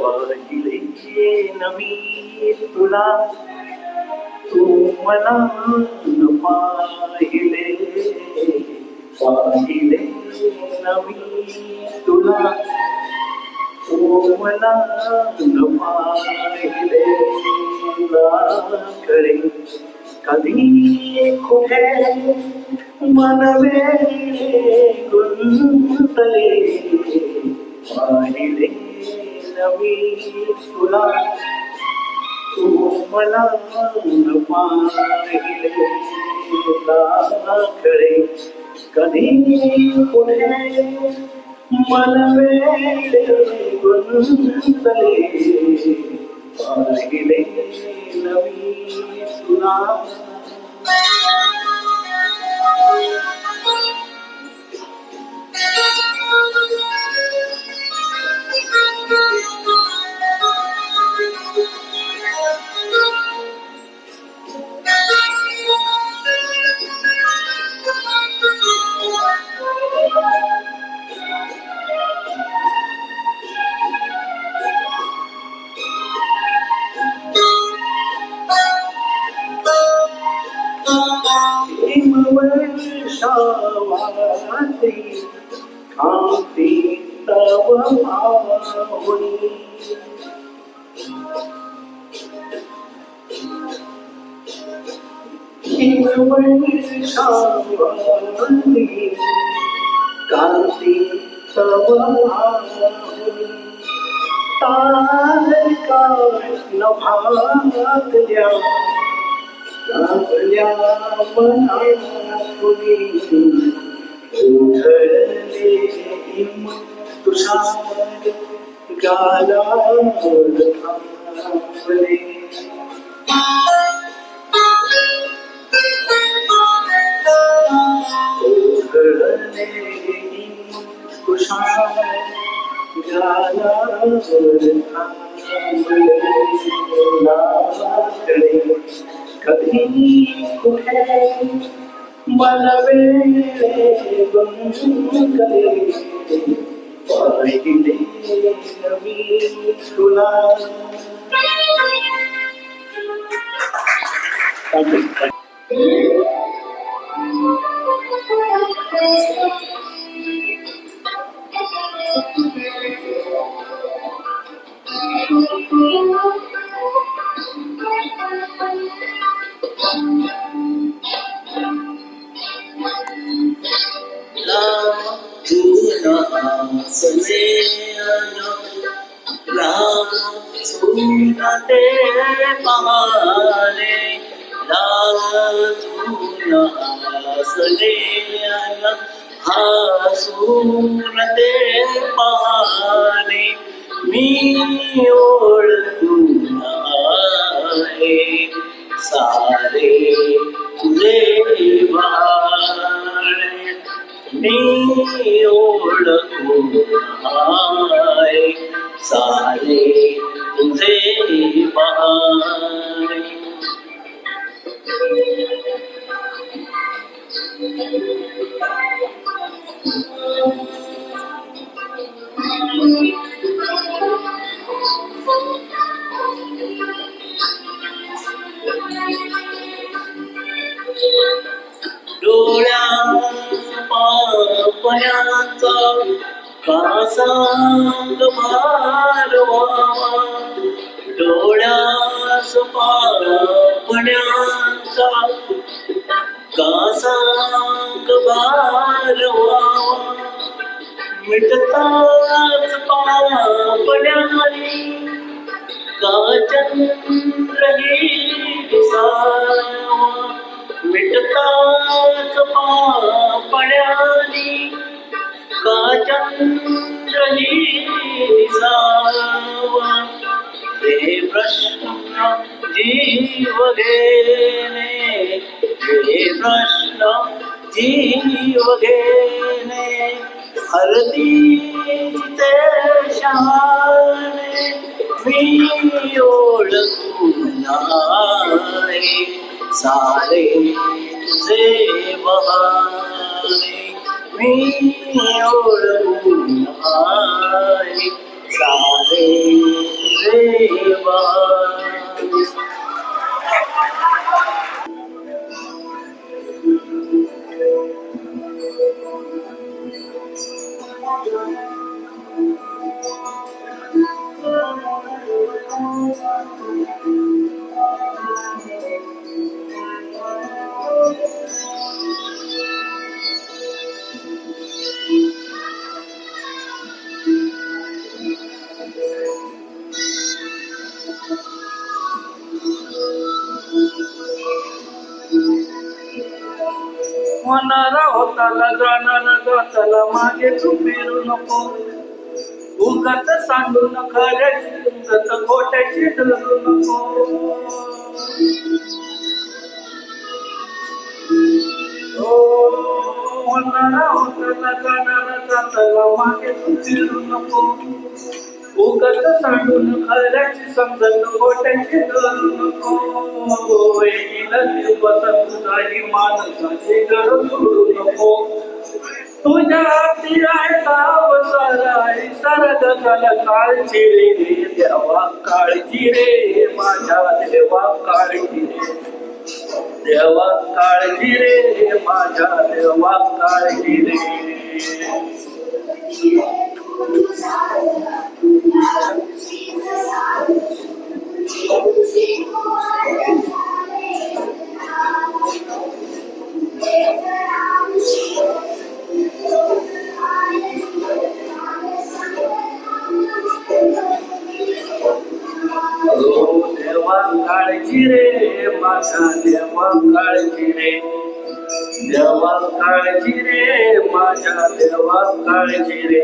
पाहिले नवी तुला तू मला न पाहिले पाहिले नवी तुला तू मला न पाहिले कळे कधी कुठे मनवे गुंतले पाहिले नवी तुला तू मला न पाहिले कळे कधी कुठे मनवे गुंतले पाहिले नवी तुला हिमवर्षावाती कांती तव पाहुनी हिमवर्षावाती कांती तव पाहुनी तारका नभातल्या लागल्या मनातुनी उधळले हिम तुषार गालावर थांबले उधळले हिम तुषार गालावर थांबले लागले कधी कुठे मनवे गुंतले पाहिले नवी तुला सुनते पाले लासले सुनते पाले मी ओळखून आहे सारे तुझे बाळे मी ओळखून आहे सारे तुझे बहारे डोळ्यात पापण्याचा कासांग भारवावा डोळ्यास पापण्याचा कासांग भारवावा मिटताच पापण्याने काचंद्रही दिसावा मिटताच पापण्याने काचंद्रही दिसावा हे प्रश्न जीव घेणे हे प्रश्न जीव घेणे हरती जिते शाने मी ओळखून आहे सारे तुझे बहारे मी ओळखून आहे सारे होणारा होताला जाणारा जाताला मागे तू फिरू नको. उगाच सांडून खऱ्याची उगत खोट्याची धरू नको. होणारा होताला जाणारा जाताला मागे तू फिरू नको. उगाच सांडून खऱ्याची समजत खोट्याची धरू नको. येईल दिवस तुझाही माणसाची गरज सोडू नको. तुझ्या हाती आहे गाव साराय सरग झाला काळजी रे देवा काळजी रे माझ्या देवा काळजी रे देवा काळजी रे माझ्या देवा काळजी रे. देवा काळजी रे माझा देवा काळजी रे देवा काळजी रे माझ्या देवा काळजी रे.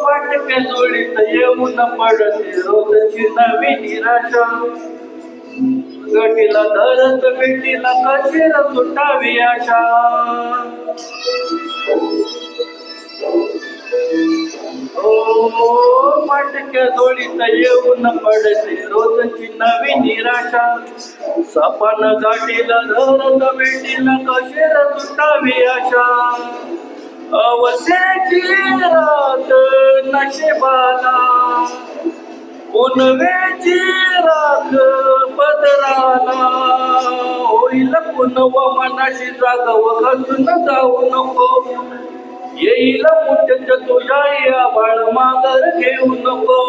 फाटक्या जोडीत येऊन पडते रोजची नवी निराशा. गटीला धरत भेटीला कशीला सुटावी आशा. फाटक्या जोडीत येऊन पडते रोजची नवी निराशा. सपन गाठीला धरत भेटीला कशीला सुटावी आशा. अवसेची रात नशिबाला पुनवेची राख पदराला. होईल पुनव मनाशी जागव खचून जाऊ नको. येईल मुठ्यात तुझ्या या बाळ मागर घेऊ नको.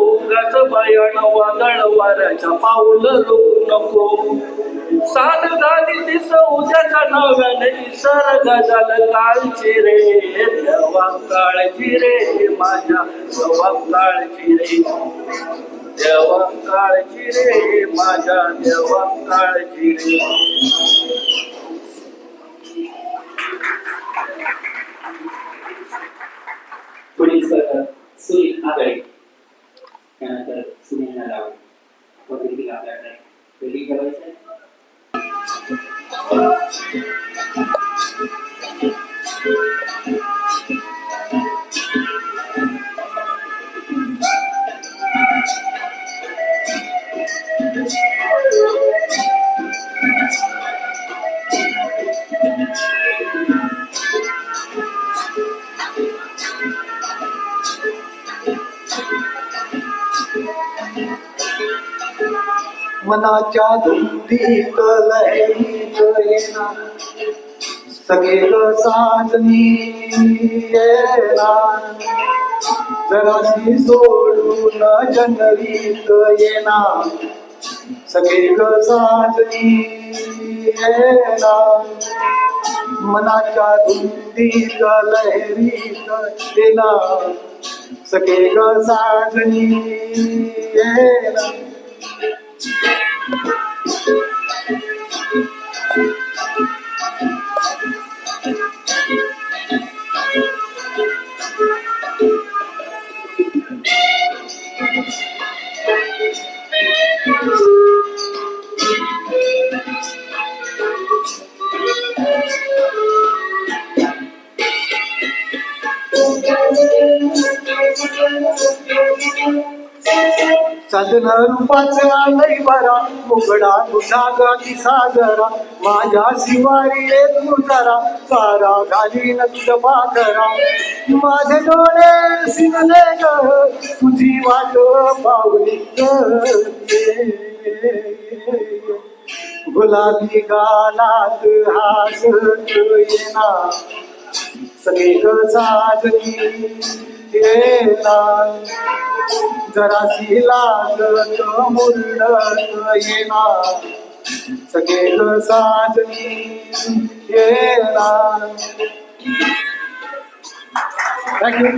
उगाच बायान वादळ वाऱ्याच्या पाऊल रोवू नको. साध झाली ती सौद्याच्या नव्याने निसर्ग झालं काळजी रे देवा काळजी रे माझ्या देवा काळजी रे देवा काळजी रे माझ्या देवा काळजी रे. पुढील स्पर्धा सुनील आगळे त्यानंतर सुनील नालावडे वगैरे आपल्याकडे रेडी करायचं. मनाच्या धुंदीत लहरीत येना सगळे साजनी येणार. जराशी सोडून जनरीत येना सगळे साजनी येणार. मनाच्या धुंदीत लहरीत येना सगळे साजनी येणार. रूपाचं आलंय बरा मुगडा तुझा गाती सागरा माझ्या शिवारी एक तुझारा चारा घाली नक्ष पाखरा माझे डोळे सिनले ग तुझी वाट पावली गुलाबी गालात हासत येना सगळे ग साजनी येना जराशी लागत मुरडत येना सगळे ग साजनी येना. थँक्यू.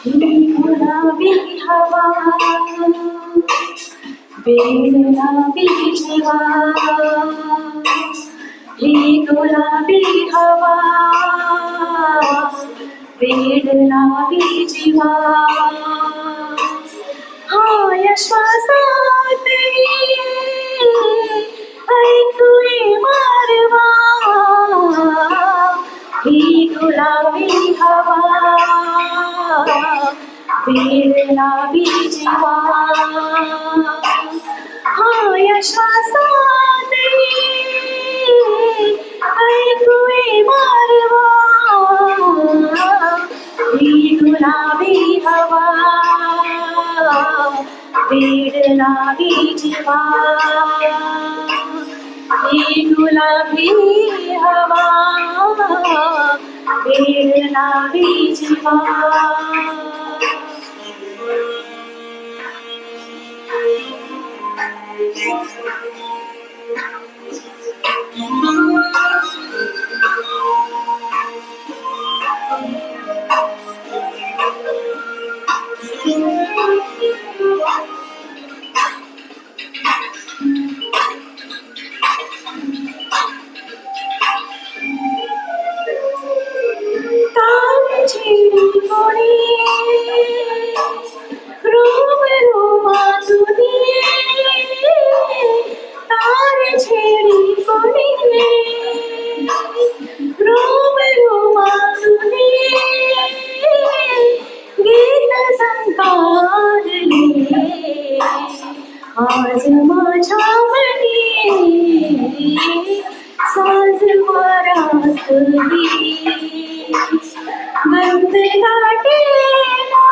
गुलाबी हवा बेगुलाबी जीवा ही गुलाबी हवा बेगुलाबी जीवा हाय श्वासात ऐकूये मारवा ही गुलाबी हवा बेगुलाबी जीवा हाय श्वासात ऐकूये मारवा ही गुलाबी हवा बेगुलाबी जीवा ही गुलाबी हवा बेगुलाबी जीवा. आज माझ्या मनी साज वारातली बंद गाठेला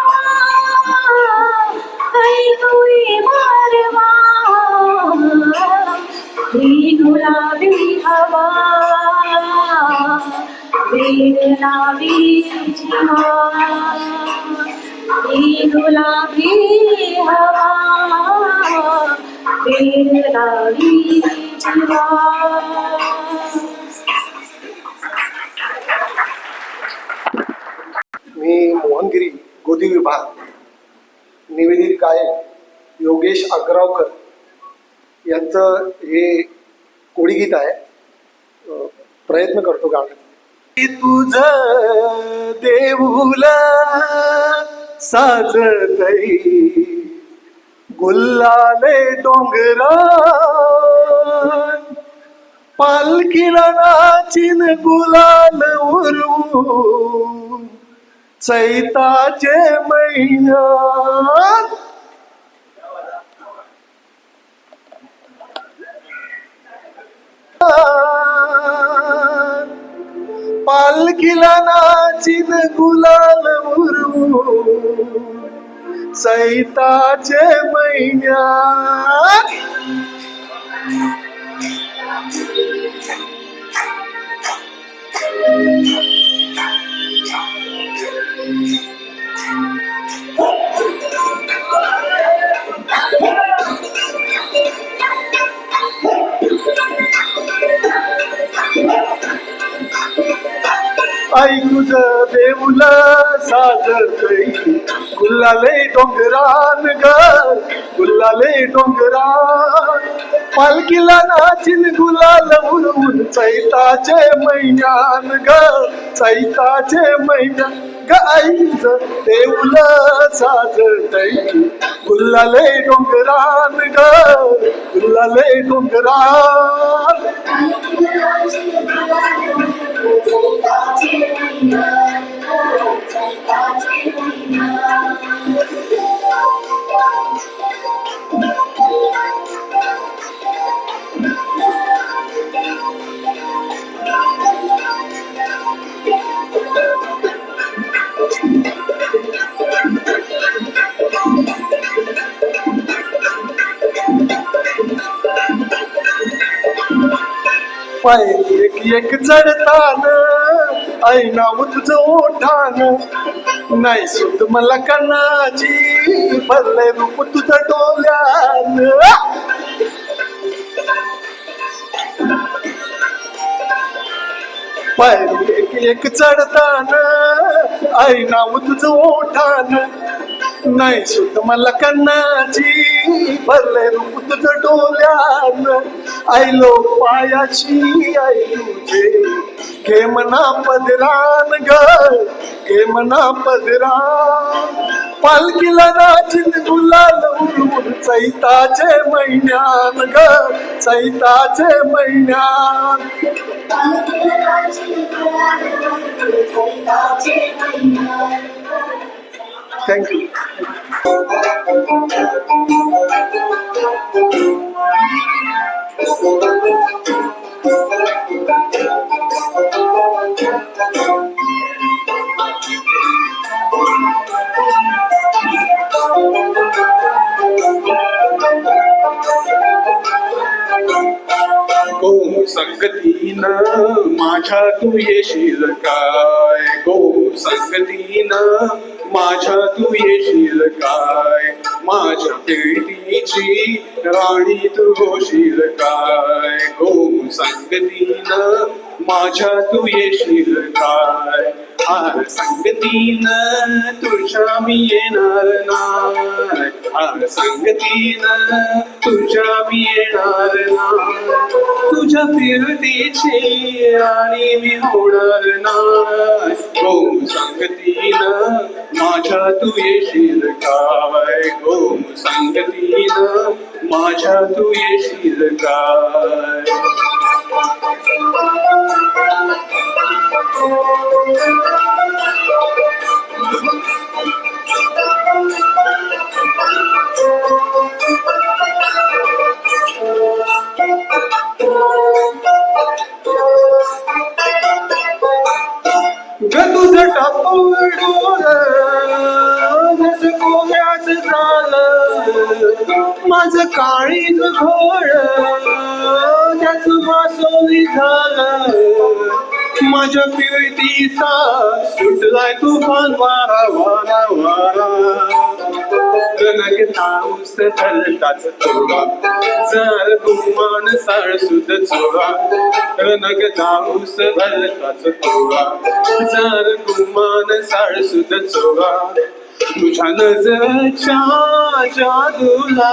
ऐकूये मारवा ही गुलाबी हवा बेगुलाबी जीवा ही गुलाबी हवा बेगुलाबी जीवा. मी मोहनगिरी गोदी विभाग निवेदित गायक योगेश अग्रावकर यांचं हे कोळीगीत आहे. प्रयत्न करतो गाण्यात. तुझ देऊला साजतई गुल्लाले डोंगरा पालखीला नाचिन गुलाल उरवून चैताचे महिन्यात पालखीला नाचिन गुलाल उरवून चैताचे महिन्यात आई तुझ देऊल साजतय गुल्लाले डोंगरान ग गुल्लाले डोंगरान पालखीला नाचिन गुलाल उडवून चैताचे महिन्यान ग चैताचे महिन्यान ग आईच देऊल साजतय गुल्लाले डोंगरान ग गुल्लाले डोंगरान पायरी एक चढतान आई नाव तुझं ओठान नाही सुट मला कन्नाची भरले रूप तुझं डोल्यान पायरी एक चढतान आई नाव तुझं ओठान नाही सुट मला कन्नाची भरले रूप तुझं डोल्यान आईलो पायाची आई तुझे घे मना पदरान ग घे मना पदरान पालखीला नाचिन गुलाल उडवून चैताचे महिन्यान ग चैताचे महिन्यान थँक्यू गो संगतीन माझ्या तू येशील काय गो संगतीन माझ्या तू येशील काय माझ्या पेटीची राणी तू होशील काय गो संगतीन माझ्या तू येशील काय आर संगतीन तुझ्या मी येणार नाही आर संगतीन तुझ्या मी येणार नाही तुझ्या फिरतीची आणि मी होणार नाही गो संगतीन माझ्या तू येशील काय गो संगतीन माझ्या तू येशील काय ग तुझं टापून डोळ जसं कोल्याच झालं माझं काळीज घोळ त्याच मासोळी झालं माझ्या फिरतीचा सुटलाय तुफान वारा वारा वारा नग ताऊस धरताच थोडा जर गुमान साळ सुद चोरा नग ताऊस धरताच थोडा जर गुमान साळ सुद चोरा तुझ्या नजरच्या जादूला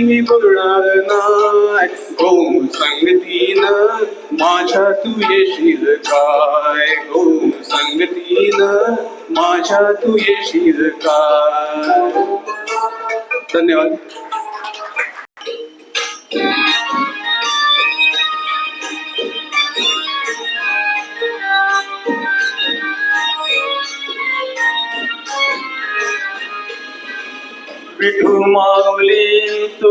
मी बोलणार नाही गो संगतीन माझ्या तू येशील काय गो संगतीन माझ्या तू येशील काय धन्यवाद विठू माऊली तू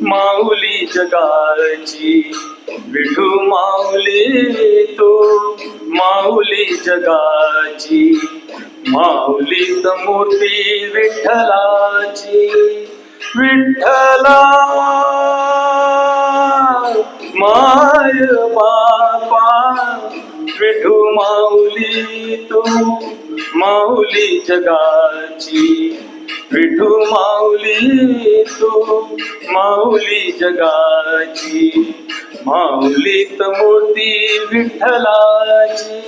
माऊली जगाची विठू माऊली तू माऊली जगाची माऊलीत मोठी विठ्ठलाची विठ्ठला माय बापा विठू माऊली तू माऊली जगाची विठू माऊली तू माऊली जगाची माऊलीत मोठी विठ्ठलाची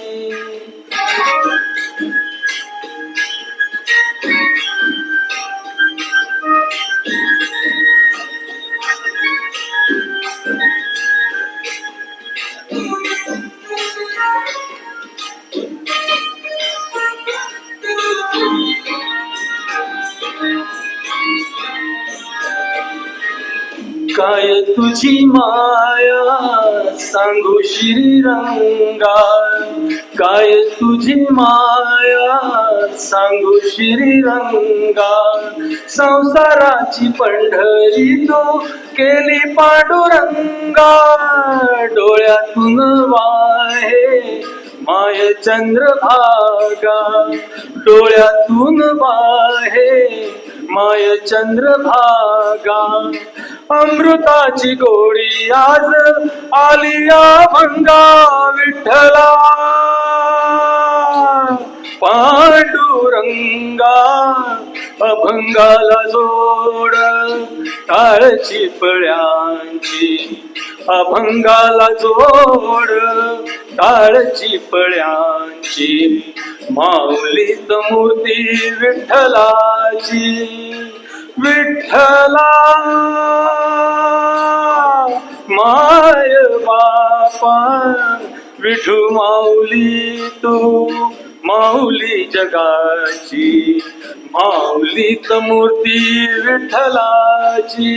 काय तुझी माया सांगू श्रीरंगा, काय तुझी माया सांगू श्रीरंगा, संसाराची पंढरी तू केली पांडुरंगा, डोळ्यातून वाहे माय चंद्रभागा, डोळ्यातून वाहे माय चंद्रभागा, अमृताची गोडी आज आलिया भंगा, विठ्ठला पांडुरंगा, अभंगाला जोड टाळची पळ्यांची, अभंगाला जोड टाळची पळ्यांची, माऊलीत मूर्ती विठ्ठलाची, विठ्ठला माय बापा, विठू माऊली तू माऊली जगाची, माऊलीत मूर्ती विठ्ठलाची.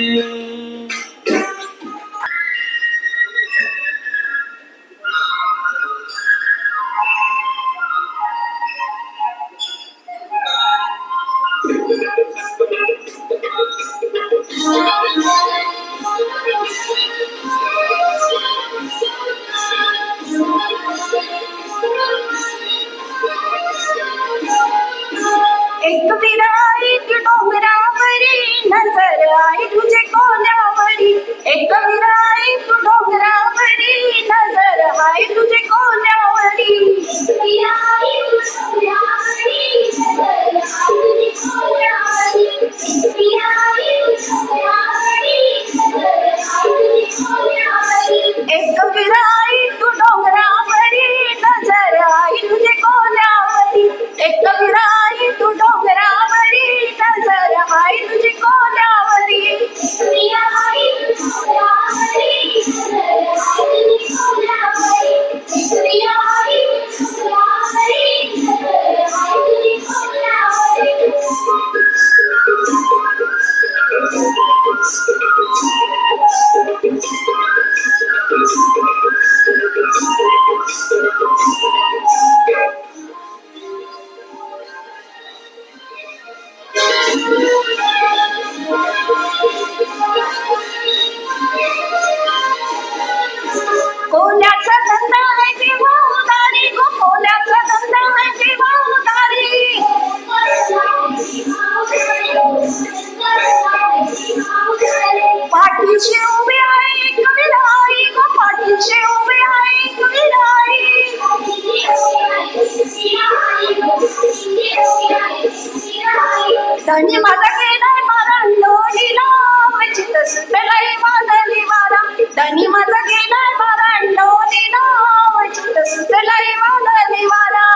एक विराईत डोंगरावरी नजर आहे तुझे कोल्यावरी, एक विराईत डोंगरावरी नजर आहे तुझे कोल्यावरी, एक विराईत डोंगरावरी नजर आहे तुझे कोल्यावरी, एक विराईत डोंगरावरी नजर आहे तुझे कोल्यावरी, कोल्याचा धंदा आहे जेव्हा उदारी गो, कोल्याचा धंदा आहे जेव्हा उदारी, पाठीशी उभी आहे एक विराई गो, पाठीशी उभी आहे एक विराई, धनी माझा गेलाय मारा डोलीला, वचित सुटलाय वादली वारा, धनी माझा गेलाय मारा डोलीला, वचित सुटलाय वादली वारा,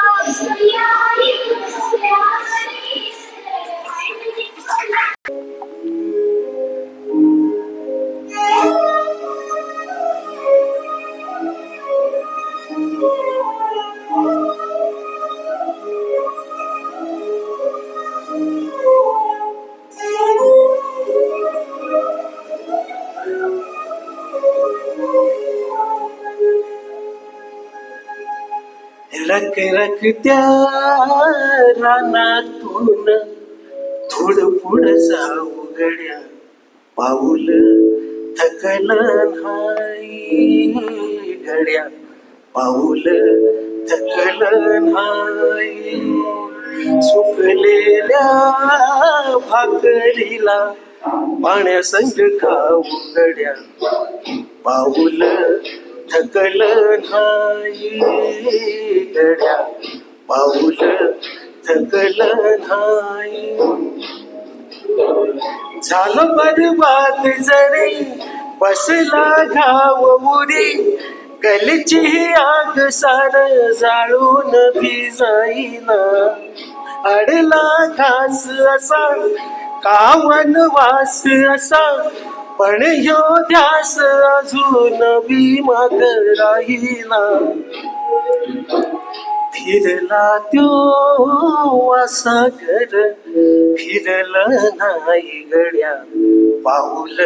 रख रखत्या रानातून थोडं पुढं जाऊ गड्या, पाऊल थकलं नाही गड्या, पाऊल थकलं नाही, सुकलेल्या भाकरीला पाण्यासंग खाऊ गड्या, पाऊल थकलं नाही गड्या, पाऊल थकलं नाही, झालं बरबाद जरी बसला घाव उरी, गलीची ही आग सार जाळून भिजाईना, अडला घास असा कावन वास असा, पण ह्यो ध्यास अजून भीमाग राहीना. फिरला त्यो असा घर फिरलं नाही गड्या, पाऊल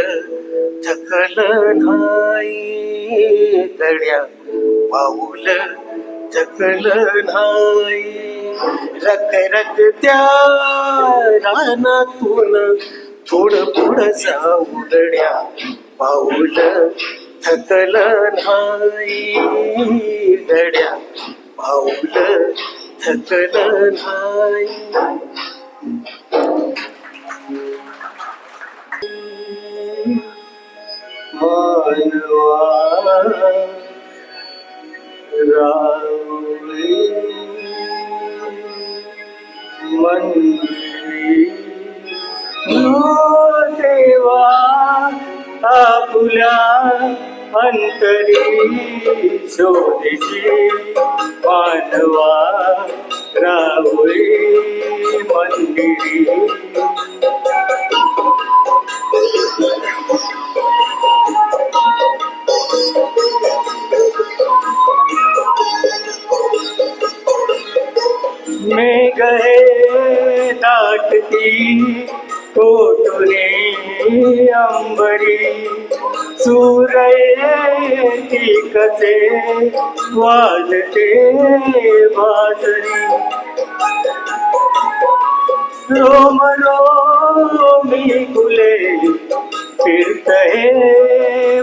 थकलं नाही गड्या, पाऊल थकलं नाही. रक रक त्या रानातून थोडं पुढं जाऊ गड्या, पाऊल थकलं नाही गड्या, पाऊल थकलं नाही. मानवा रावळे मंदिरी, देवा आपुल्या अंतरी शोधीची, मानवा रावळे मंदिरी. मैं गए दाटती कोटुरे अंबरी, सूरयेती कसे वाजते बाजरी. रोम रोमी फुले फिरतहे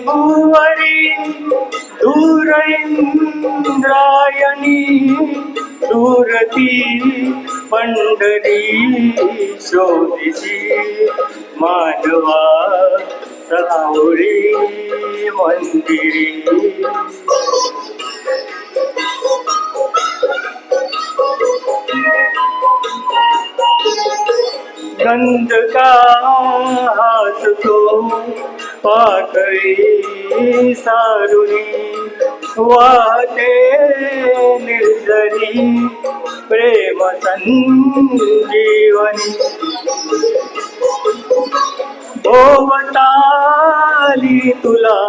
भुवरी, दूर इंद्रायणी दूरती पंढरी शोधीची, मानवा रावळी मंदिरी. गंध का हासतो पाकळी सारुणी, वाटे निर्जरी प्रेम संजीवनी. भोवताली तुला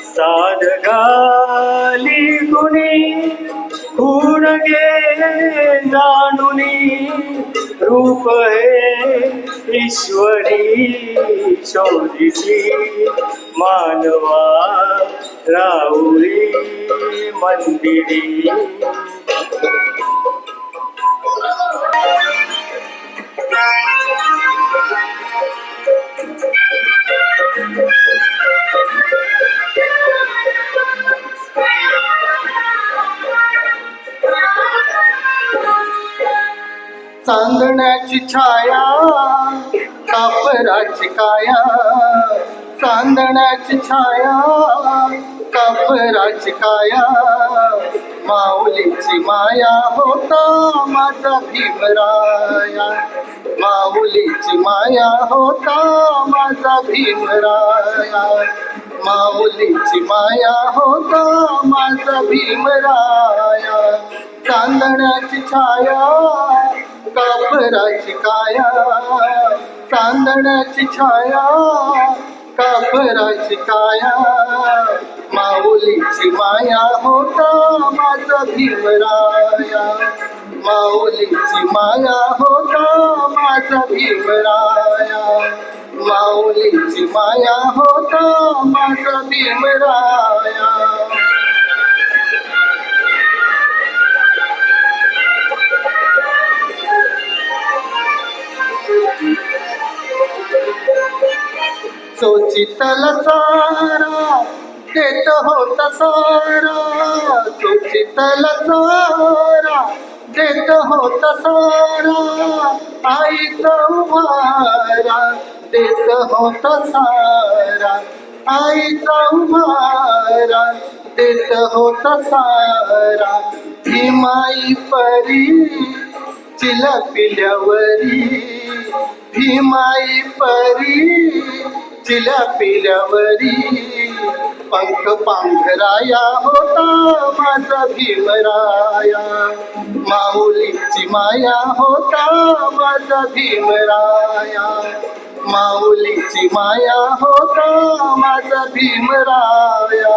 साध घाली गुणी, खूण घे जाणुनी रूप हे ईश्वरी शोधीची, मानवा रावळी मंदिरी. चांदण्याची छाया कापराची काया, चांदण्याची छाया कापराची काया, माऊलीची माया होता माझा भीमराया, माऊलीची माया होता माझा भीमराया, माऊलीची माया होता माझा भीमराया. चांदण्याची छाया कापराची काया, चांदण्याची छाया कापराची काया, माऊलीची माया होता माझा भीमराया, माऊलीची माया होता माझा भीमराया, माऊलीची माया होता माझा भीमराया. चोचितल चारा देत होता सारा, चोचितल चारा देत होता सारा, आईचा उभारा देत होता सारा, आईचा उभारा देत होता सारा. ही माई परी चिला पिल्यावरी, ही माई परी चिला पिल्यावरी, पंख पांघराया होता माझा भीमराया, माऊलीची माया होता माझा भीमराया, माऊलीची माया होता माझा भीमराया.